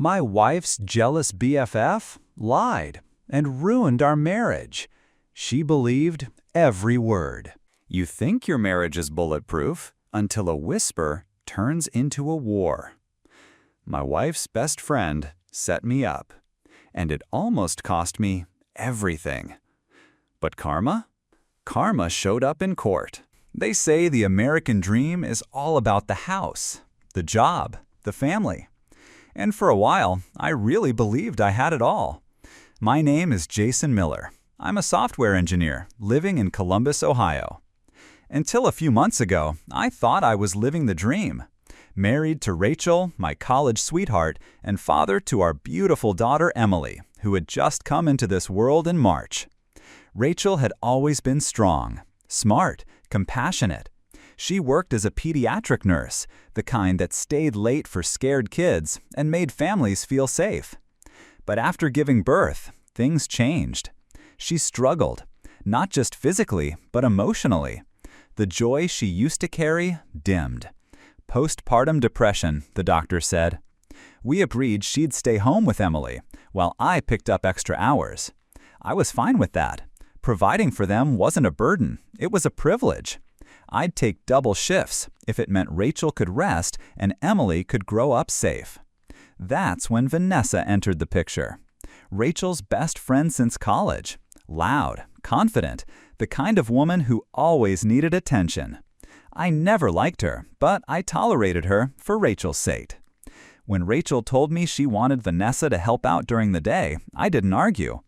My wife's jealous BFF lied and ruined our marriage. She believed every word. You think your marriage is bulletproof until a whisper turns into a war. My wife's best friend set me up, and it almost cost me everything. But karma? Karma showed up in court. They say the American dream is all about the house, the job, the family. And for a while, I really believed I had it all. My name is Jason Miller. I'm a software engineer living in Columbus, Ohio. Until a few months ago, I thought I was living the dream. Married to Rachel, my college sweetheart, and father to our beautiful daughter Emily, who had just come into this world in March. Rachel had always been strong, smart, compassionate. She worked as a pediatric nurse, the kind that stayed late for scared kids and made families feel safe. But after giving birth, things changed. She struggled, not just physically, but emotionally. The joy she used to carry dimmed. Postpartum depression, the doctor said. We agreed she'd stay home with Emily, while I picked up extra hours. I was fine with that. Providing for them wasn't a burden, it was a privilege. I'd take double shifts if it meant Rachel could rest and Emily could grow up safe. That's when Vanessa entered the picture. Rachel's best friend since college. Loud, confident, the kind of woman who always needed attention. I never liked her, but I tolerated her for Rachel's sake. When Rachel told me she wanted Vanessa to help out during the day, I didn't argue.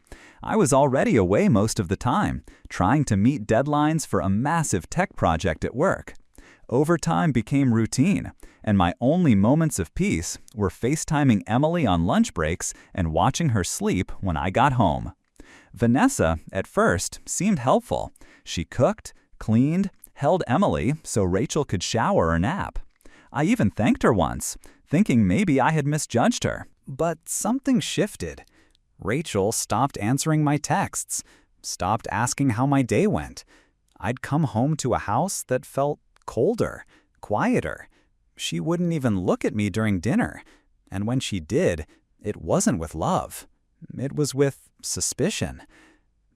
I was already away most of the time, trying to meet deadlines for a massive tech project at work. Overtime became routine, and my only moments of peace were FaceTiming Emily on lunch breaks and watching her sleep when I got home. Vanessa, at first, seemed helpful. She cooked, cleaned, held Emily so Rachel could shower or nap. I even thanked her once, thinking maybe I had misjudged her. But something shifted. Rachel stopped answering my texts, stopped asking how my day went. I'd come home to a house that felt colder, quieter. She wouldn't even look at me during dinner, and when she did, it wasn't with love. It was with suspicion.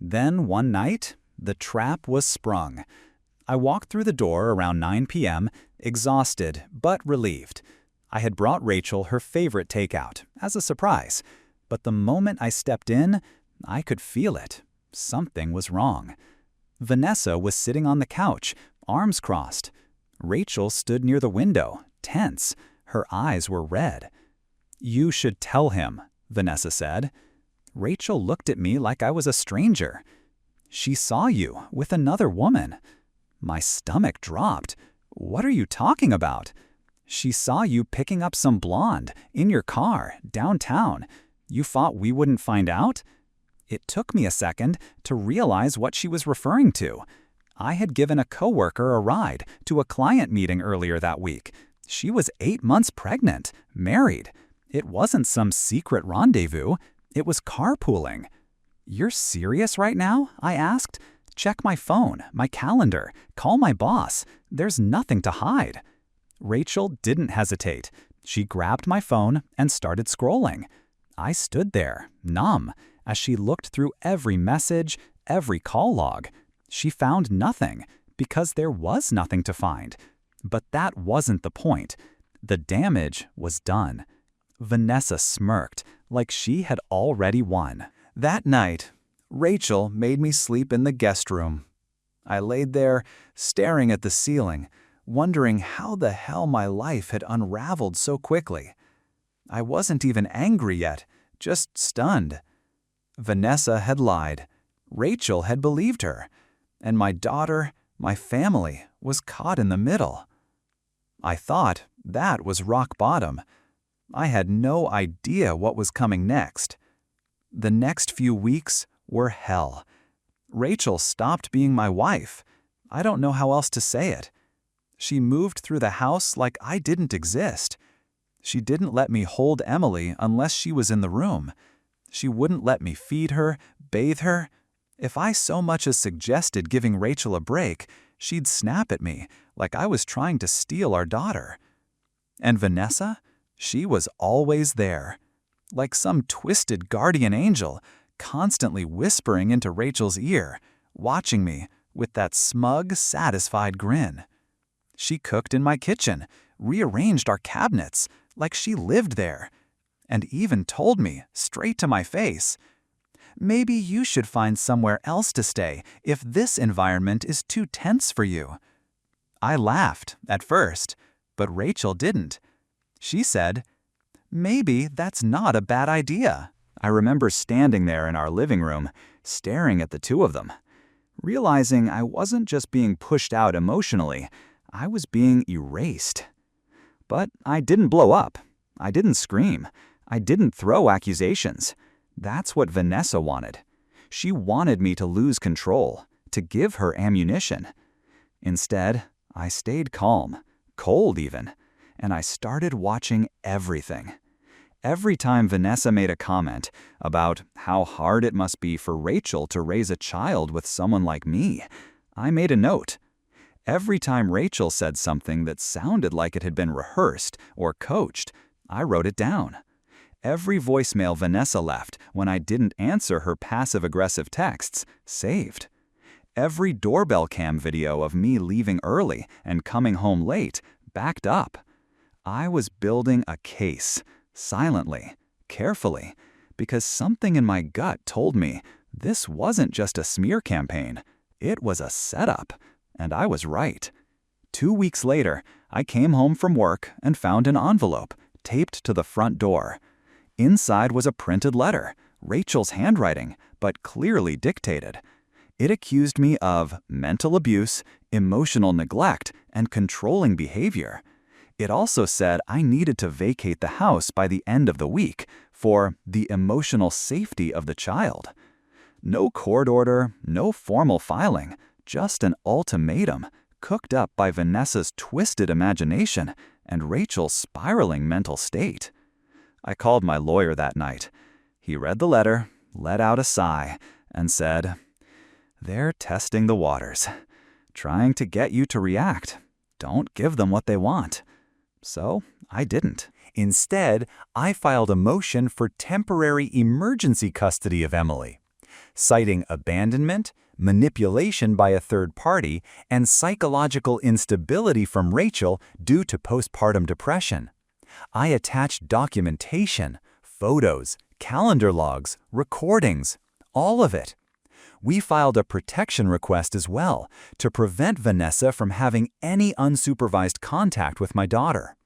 Then one night, the trap was sprung. I walked through the door around 9 p.m., exhausted but relieved. I had brought Rachel her favorite takeout as a surprise. But the moment I stepped in, I could feel it. Something was wrong. Vanessa was sitting on the couch, arms crossed. Rachel stood near the window, tense. Her eyes were red. "You should tell him," Vanessa said. Rachel looked at me like I was a stranger. "She saw you with another woman." My stomach dropped. "What are you talking about?" "She saw you picking up some blonde in your car downtown. You thought we wouldn't find out?" It took me a second to realize what she was referring to. I had given a coworker a ride to a client meeting earlier that week. She was 8 months pregnant, married. It wasn't some secret rendezvous. It was carpooling. "You're serious right now?" I asked. "Check my phone, my calendar, call my boss. There's nothing to hide." Rachel didn't hesitate. She grabbed my phone and started scrolling. I stood there, numb, as she looked through every message, every call log. She found nothing, because there was nothing to find. But that wasn't the point. The damage was done. Vanessa smirked, like she had already won. That night, Rachel made me sleep in the guest room. I laid there, staring at the ceiling, wondering how the hell my life had unraveled so quickly. I wasn't even angry yet, just stunned. Vanessa had lied. Rachel had believed her. And my daughter, my family, was caught in the middle. I thought that was rock bottom. I had no idea what was coming next. The next few weeks were hell. Rachel stopped being my wife. I don't know how else to say it. She moved through the house like I didn't exist. She didn't let me hold Emily unless she was in the room. She wouldn't let me feed her, bathe her. If I so much as suggested giving Rachel a break, she'd snap at me like I was trying to steal our daughter. And Vanessa? She was always there. like some twisted guardian angel, constantly whispering into Rachel's ear, watching me with that smug, satisfied grin. She cooked in my kitchen, rearranged our cabinets like she lived there, and even told me, straight to my face, "Maybe you should find somewhere else to stay if this environment is too tense for you." I laughed at first, but Rachel didn't. She said, "Maybe that's not a bad idea." I remember standing there in our living room, staring at the two of them, realizing I wasn't just being pushed out emotionally, I was being erased. But I didn't blow up. I didn't scream. I didn't throw accusations. That's what Vanessa wanted. She wanted me to lose control, to give her ammunition. Instead, I stayed calm, cold even, and I started watching everything. Every time Vanessa made a comment about how hard it must be for Rachel to raise a child with someone like me, I made a note. Every time Rachel said something that sounded like it had been rehearsed or coached, I wrote it down. Every voicemail Vanessa left when I didn't answer her passive-aggressive texts, saved. Every doorbell cam video of me leaving early and coming home late, backed up. I was building a case, silently, carefully, because something in my gut told me this wasn't just a smear campaign, it was a setup. And I was right. 2 weeks later, I came home from work and found an envelope taped to the front door. Inside was a printed letter, Rachel's handwriting, but clearly dictated. It accused me of mental abuse, emotional neglect, and controlling behavior. It also said I needed to vacate the house by the end of the week for the emotional safety of the child. No court order, no formal filing, just an ultimatum cooked up by Vanessa's twisted imagination and Rachel's spiraling mental state. I called my lawyer that night. He read the letter, let out a sigh, and said, "They're testing the waters, trying to get you to react. Don't give them what they want." So I didn't. Instead, I filed a motion for temporary emergency custody of Emily, citing abandonment, manipulation by a third party, and psychological instability from Rachel due to postpartum depression. I attached documentation, photos, calendar logs, recordings, all of it. We filed a protection request as well to prevent Vanessa from having any unsupervised contact with my daughter.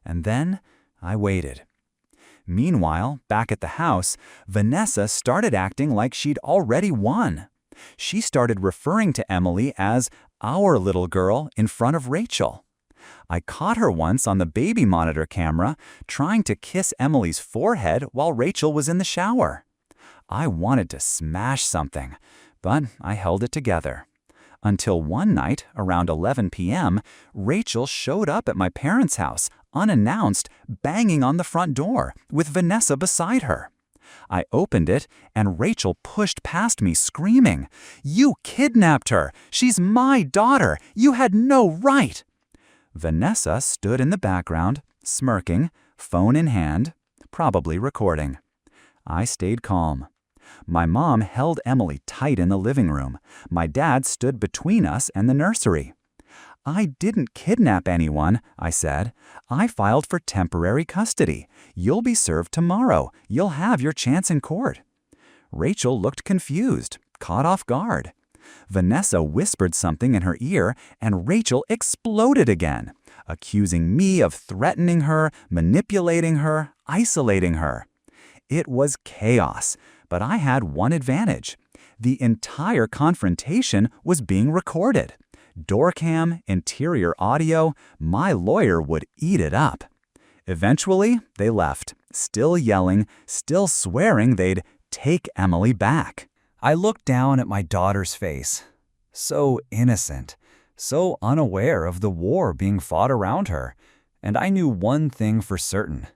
And then I waited. Meanwhile, back at the house, Vanessa started acting like she'd already won. She started referring to Emily as our little girl in front of Rachel. I caught her once on the baby monitor camera trying to kiss Emily's forehead while Rachel was in the shower. I wanted to smash something, but I held it together. Until one night, around 11 p.m., Rachel showed up at my parents' house, unannounced, banging on the front door, with Vanessa beside her. I opened it, and Rachel pushed past me, screaming, "You kidnapped her! She's my daughter! You had no right!" Vanessa stood in the background, smirking, phone in hand, probably recording. I stayed calm. My mom held Emily tight in the living room. My dad stood between us and the nursery. "I didn't kidnap anyone," I said. "I filed for temporary custody. You'll be served tomorrow. You'll have your chance in court." Rachel looked confused, caught off guard. Vanessa whispered something in her ear, and Rachel exploded again, accusing me of threatening her, manipulating her, isolating her. It was chaos, but I had one advantage. The entire confrontation was being recorded. Doorcam, interior audio, my lawyer would eat it up. Eventually, they left, still yelling, still swearing they'd take Emily back. I looked down at my daughter's face. So innocent, so unaware of the war being fought around her. And I knew one thing for certain.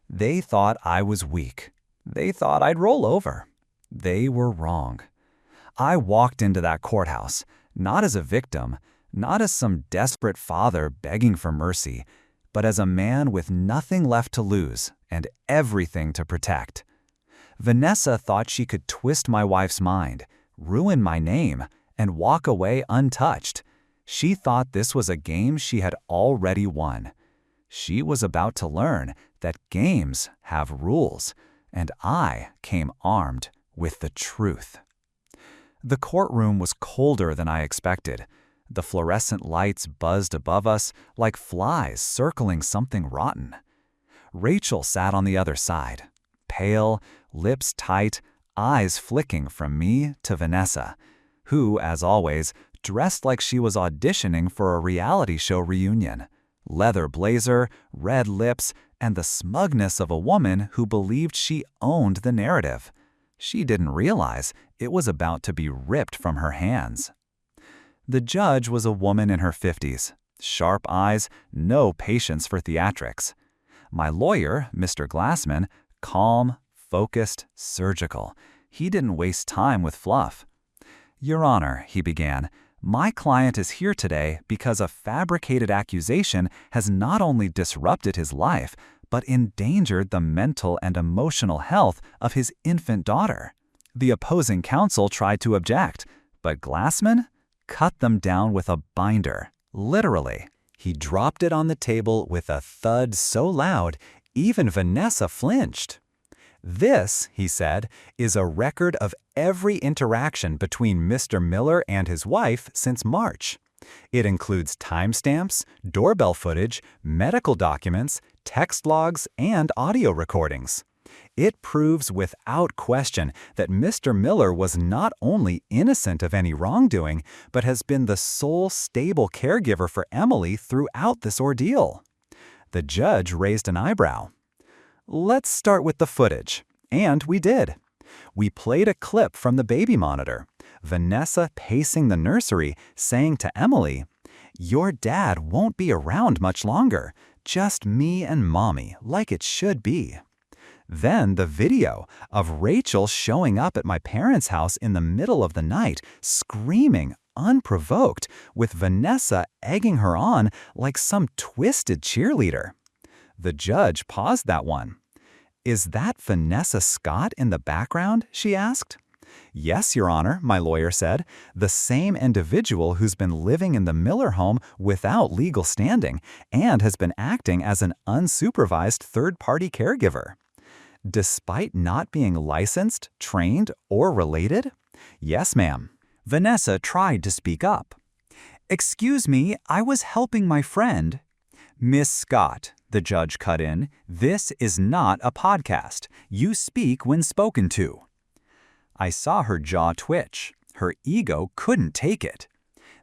They thought I was weak. They thought I'd roll over. They were wrong. I walked into that courthouse, not as a victim, not as some desperate father begging for mercy, but as a man with nothing left to lose and everything to protect. Vanessa thought she could twist my wife's mind, ruin my name, and walk away untouched. She thought this was a game she had already won. She was about to learn that games have rules, and I came armed with the truth. The courtroom was colder than I expected. The fluorescent lights buzzed above us like flies circling something rotten. Rachel sat on the other side, pale, lips tight, eyes flicking from me to Vanessa, who, as always, dressed like she was auditioning for a reality show reunion. Leather blazer, red lips, and the smugness of a woman who believed she owned the narrative. She didn't realize it was about to be ripped from her hands. The judge was a woman in her 50s, sharp eyes, no patience for theatrics. My lawyer, Mr. Glassman, calm, focused, surgical. He didn't waste time with fluff. "Your Honor," he began, "my client is here today because a fabricated accusation has not only disrupted his life, but endangered the mental and emotional health of his infant daughter." The opposing counsel tried to object, but Glassman cut them down with a binder, literally. He dropped it on the table with a thud so loud, even Vanessa flinched. "This," he said, "is a record of every interaction between Mr. Miller and his wife since March. It includes timestamps, doorbell footage, medical documents, text logs, and audio recordings. It proves without question that Mr. Miller was not only innocent of any wrongdoing, but has been the sole stable caregiver for Emily throughout this ordeal." The judge raised an eyebrow. "Let's start with the footage." And we did. We played a clip from the baby monitor. Vanessa pacing the nursery, saying to Emily, "Your dad won't be around much longer. Just me and Mommy, like it should be." Then the video of Rachel showing up at my parents' house in the middle of the night, screaming, unprovoked, with Vanessa egging her on like some twisted cheerleader. The judge paused that one. "Is that Vanessa Scott in the background?" she asked. "Yes, Your Honor," my lawyer said, "the same individual who's been living in the Miller home without legal standing and has been acting as an unsupervised third-party caregiver." "Despite not being licensed, trained, or related?" "Yes, ma'am." Vanessa tried to speak up. "Excuse me, I was helping my friend." "Miss Scott," the judge cut in, "this is not a podcast. You speak when spoken to." I saw her jaw twitch. Her ego couldn't take it.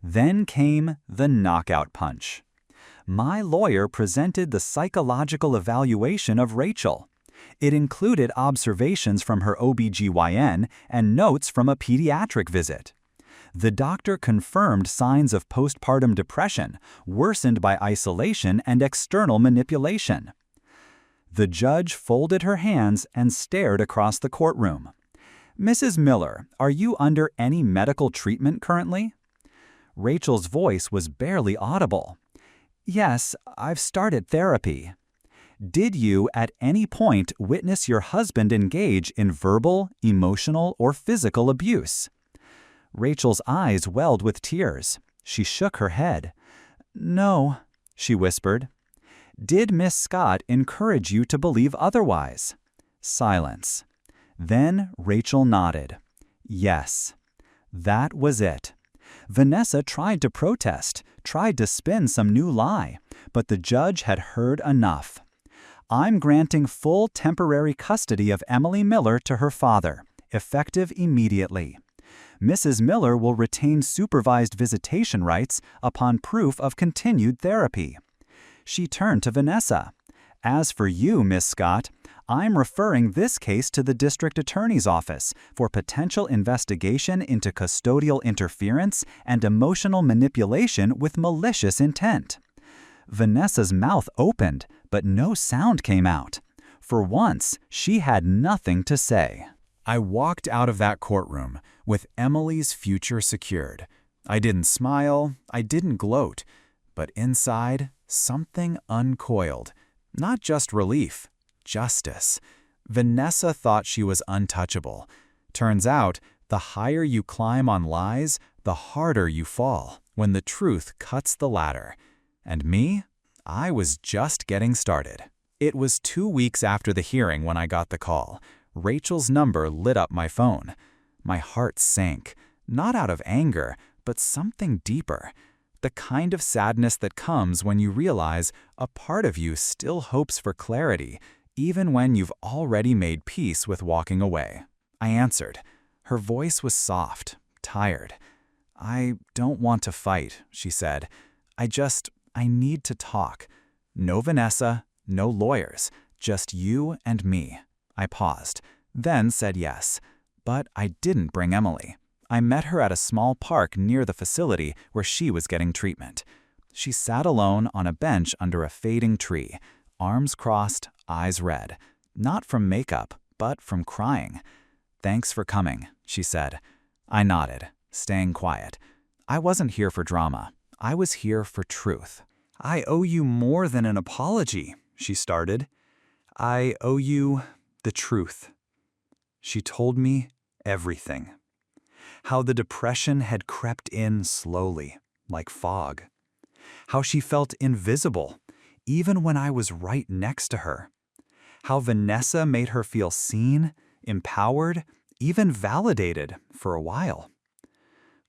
Then came the knockout punch. My lawyer presented the psychological evaluation of Rachel. It included observations from her OBGYN and notes from a pediatric visit. The doctor confirmed signs of postpartum depression, worsened by isolation and external manipulation. The judge folded her hands and stared across the courtroom. "Mrs. Miller, are you under any medical treatment currently?" Rachel's voice was barely audible. "Yes, I've started therapy." "Did you at any point witness your husband engage in verbal, emotional, or physical abuse?" Rachel's eyes welled with tears. She shook her head. "No," she whispered. "Did Miss Scott encourage you to believe otherwise?" Silence. Then Rachel nodded. Yes. That was it. Vanessa tried to protest, tried to spin some new lie, but the judge had heard enough. "I'm granting full temporary custody of Emily Miller to her father, effective immediately. Mrs. Miller will retain supervised visitation rights upon proof of continued therapy." She turned to Vanessa. "As for you, Miss Scott, I'm referring this case to the district attorney's office for potential investigation into custodial interference and emotional manipulation with malicious intent." Vanessa's mouth opened, but no sound came out. For once, she had nothing to say. I walked out of that courtroom with Emily's future secured. I didn't smile, I didn't gloat, but inside, something uncoiled. Not just relief, justice. Vanessa thought she was untouchable. Turns out, the higher you climb on lies, the harder you fall when the truth cuts the ladder. And me? I was just getting started. It was 2 weeks after the hearing when I got the call. Rachel's number lit up my phone. My heart sank, not out of anger, but something deeper. The kind of sadness that comes when you realize a part of you still hopes for clarity, even when you've already made peace with walking away. I answered. Her voice was soft, tired. "I don't want to fight," she said. I need to talk. No Vanessa, no lawyers, just you and me." I paused, then said yes. But I didn't bring Emily. I met her at a small park near the facility where she was getting treatment. She sat alone on a bench under a fading tree, arms crossed, eyes red. Not from makeup, but from crying. "Thanks for coming," she said. I nodded, staying quiet. I wasn't here for drama. I was here for truth. "I owe you more than an apology," she started. "I owe you the truth." She told me everything. How the depression had crept in slowly, like fog. How she felt invisible, even when I was right next to her. How Vanessa made her feel seen, empowered, even validated for a while.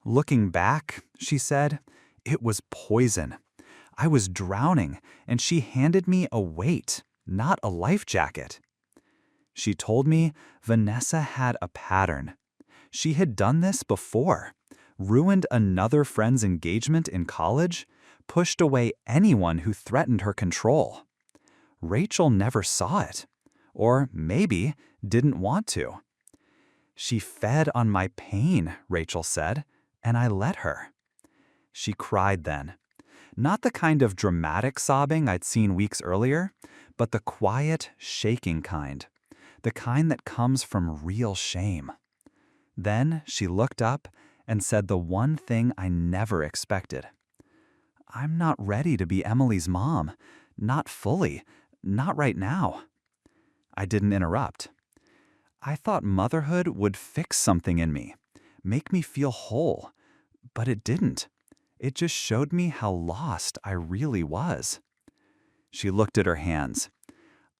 Looking back, she said, it was poison. I was drowning, and she handed me a weight, not a life jacket. She told me Vanessa had a pattern. She had done this before, ruined another friend's engagement in college, pushed away anyone who threatened her control. Rachel never saw it, or maybe didn't want to. She fed on my pain, Rachel said, and I let her. She cried then. Not the kind of dramatic sobbing I'd seen weeks earlier, but the quiet, shaking kind. The kind that comes from real shame. Then she looked up and said the one thing I never expected. "I'm not ready to be Emily's mom. Not fully. Not right now." I didn't interrupt. I thought motherhood would fix something in me, make me feel whole. But it didn't. It just showed me how lost I really was. She looked at her hands.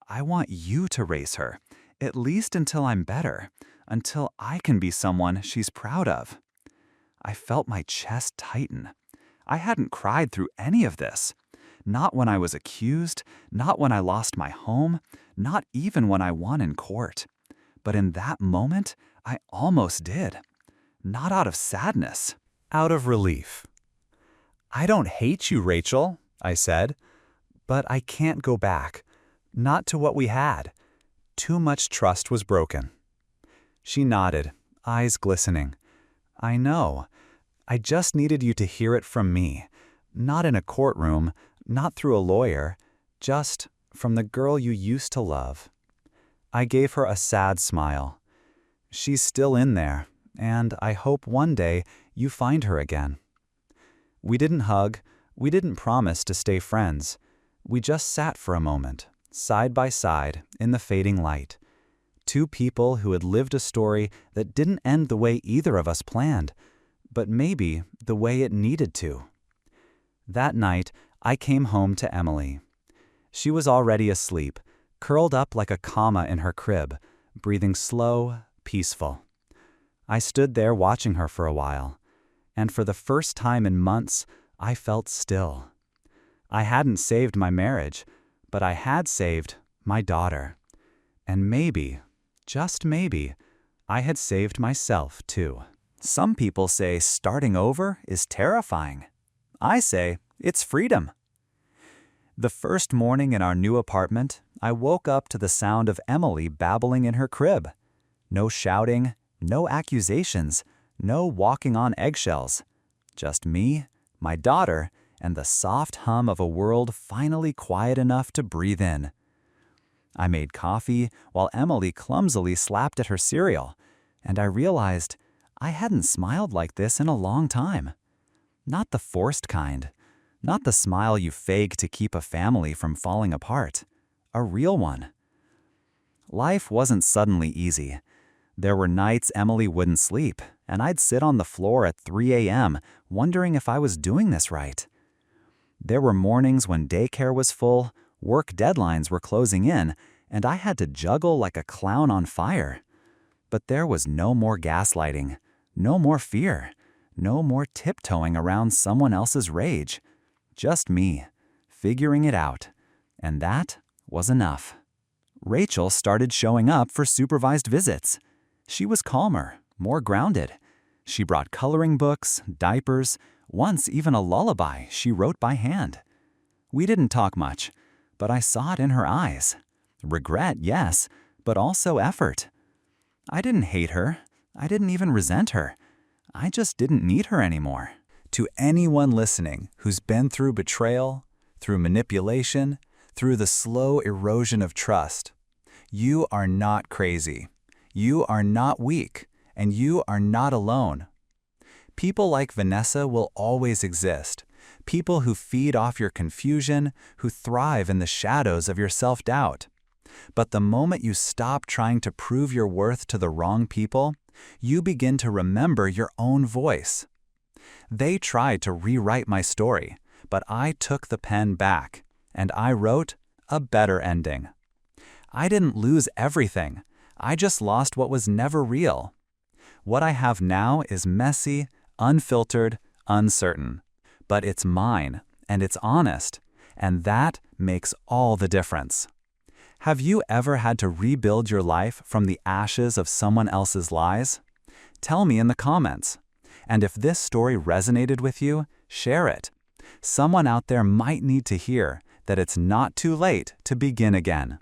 "I want you to raise her, at least until I'm better, until I can be someone she's proud of." I felt my chest tighten. I hadn't cried through any of this. Not when I was accused, not when I lost my home, not even when I won in court. But in that moment, I almost did. Not out of sadness, out of relief. "I don't hate you, Rachel," I said, "but I can't go back. Not to what we had. Too much trust was broken." She nodded, eyes glistening. "I know. I just needed you to hear it from me. Not in a courtroom, not through a lawyer, just from the girl you used to love." I gave her a sad smile. "She's still in there, and I hope one day you find her again." We didn't hug. We didn't promise to stay friends. We just sat for a moment, side by side, in the fading light. Two people who had lived a story that didn't end the way either of us planned, but maybe the way it needed to. That night, I came home to Emily. She was already asleep, curled up like a comma in her crib, breathing slow, peaceful. I stood there watching her for a while, and for the first time in months, I felt still. I hadn't saved my marriage, but I had saved my daughter. And maybe, just maybe, I had saved myself too. Some people say starting over is terrifying. I say it's freedom. The first morning in our new apartment, I woke up to the sound of Emily babbling in her crib. No shouting, no accusations, no walking on eggshells. Just me, my daughter, and the soft hum of a world finally quiet enough to breathe in. I made coffee while Emily clumsily slapped at her cereal, and I realized I hadn't smiled like this in a long time. Not the forced kind. Not the smile you fake to keep a family from falling apart. A real one. Life wasn't suddenly easy. There were nights Emily wouldn't sleep, and I'd sit on the floor at 3 a.m. wondering if I was doing this right. There were mornings when daycare was full, work deadlines were closing in, and I had to juggle like a clown on fire. But there was no more gaslighting, no more fear, no more tiptoeing around someone else's rage. Just me, figuring it out. And that was enough. Rachel started showing up for supervised visits. She was calmer, more grounded. She brought coloring books, diapers, once even a lullaby she wrote by hand. We didn't talk much, but I saw it in her eyes. Regret, yes, but also effort. I didn't hate her. I didn't even resent her. I just didn't need her anymore. To anyone listening who's been through betrayal, through manipulation, through the slow erosion of trust, you are not crazy. You are not weak, and you are not alone. People like Vanessa will always exist. People who feed off your confusion, who thrive in the shadows of your self-doubt. But the moment you stop trying to prove your worth to the wrong people, you begin to remember your own voice. They tried to rewrite my story, but I took the pen back, and I wrote a better ending. I didn't lose everything. I just lost what was never real. What I have now is messy, unfiltered, uncertain. But it's mine, and it's honest, and that makes all the difference. Have you ever had to rebuild your life from the ashes of someone else's lies? Tell me in the comments. And if this story resonated with you, share it. Someone out there might need to hear that it's not too late to begin again.